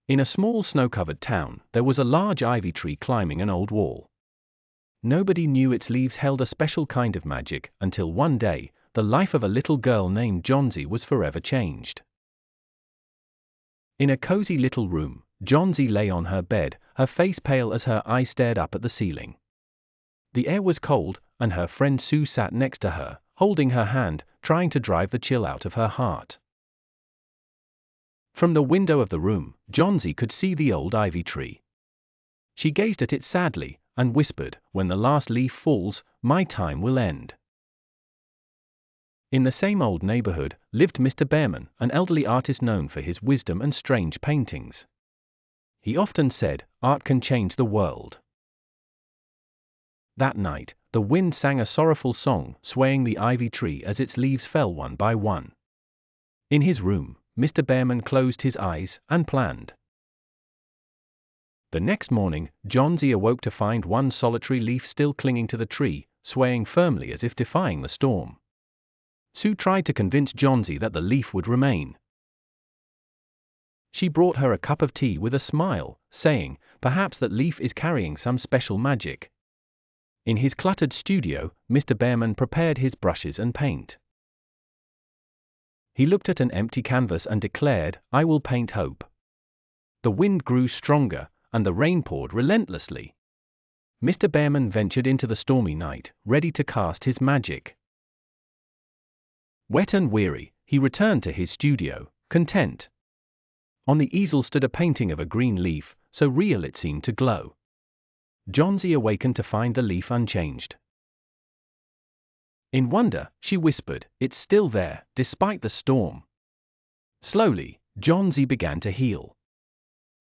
In a small snow-covered town, there was a large ivy tree climbing an old wall. Nobody knew its leaves held a special kind of magic until one day, the life of a little girl named Johnsy was forever changed. In a cozy little room, Johnsy lay on her bed, her face pale as her eyes stared up at the ceiling. The air was cold, and her friend Sue sat next to her, holding her hand, trying to drive the chill out of her heart. From the window of the room, Johnsy could see the old ivy tree. She gazed at it sadly, and whispered, "When the last leaf falls, my time will end." In the same old neighborhood, lived Mr. Behrman, an elderly artist known for his wisdom and strange paintings. He often said, "Art can change the world." That night, the wind sang a sorrowful song, swaying the ivy tree as its leaves fell one by one. In his room, Mr. Behrman closed his eyes and planned. The next morning, Johnsy awoke to find one solitary leaf still clinging to the tree, swaying firmly as if defying the storm. Sue tried to convince Johnsy that the leaf would remain. She brought her a cup of tea with a smile, saying, "Perhaps that leaf is carrying some special magic." In his cluttered studio, Mr. Behrman prepared his brushes and paint. He looked at an empty canvas and declared, "I will paint hope." The wind grew stronger, and the rain poured relentlessly. Mr. Behrman ventured into the stormy night, ready to cast his magic. Wet and weary, he returned to his studio, content. On the easel stood a painting of a green leaf, so real it seemed to glow. Johnsy awakened to find the leaf unchanged. In wonder, she whispered, "It's still there, despite the storm." Slowly, Johnsy began to heal.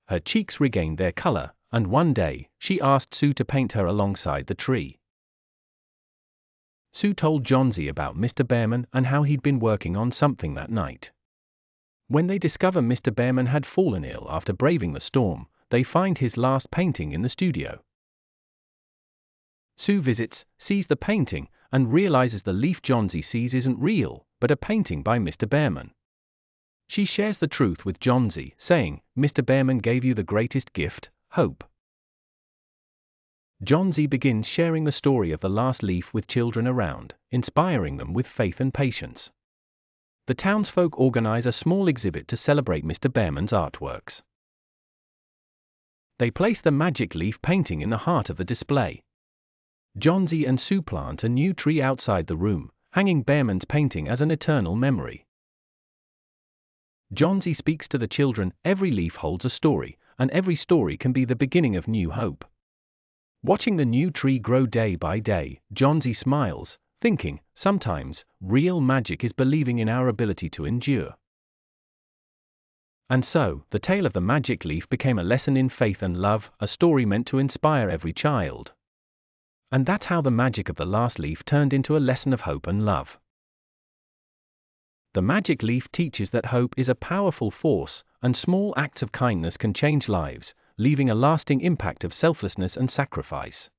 Her cheeks regained their color, and one day, she asked Sue to paint her alongside the tree. Sue told Johnsy about Mr. Behrman and how he'd been working on something that night. When they discover Mr. Behrman had fallen ill after braving the storm, they find his last painting in the studio. Sue visits, sees the painting, and realizes the leaf Johnsy sees isn't real, but a painting by Mr. Behrman. She shares the truth with Johnsy, saying, "Mr. Behrman gave you the greatest gift, hope." Johnsy begins sharing the story of the last leaf with children around, inspiring them with faith and patience. The townsfolk organize a small exhibit to celebrate Mr. Behrman's artworks. They place the magic leaf painting in the heart of the display. Johnsy and Sue plant a new tree outside the room, hanging Behrman's painting as an eternal memory. Johnsy speaks to the children, "Every leaf holds a story, and every story can be the beginning of new hope." Watching the new tree grow day by day, Johnsy smiles, thinking, sometimes, real magic is believing in our ability to endure. And so, the tale of the magic leaf became a lesson in faith and love, a story meant to inspire every child. And that's how the magic of the last leaf turned into a lesson of hope and love. The magic leaf teaches that hope is a powerful force, and small acts of kindness can change lives, leaving a lasting impact of selflessness and sacrifice.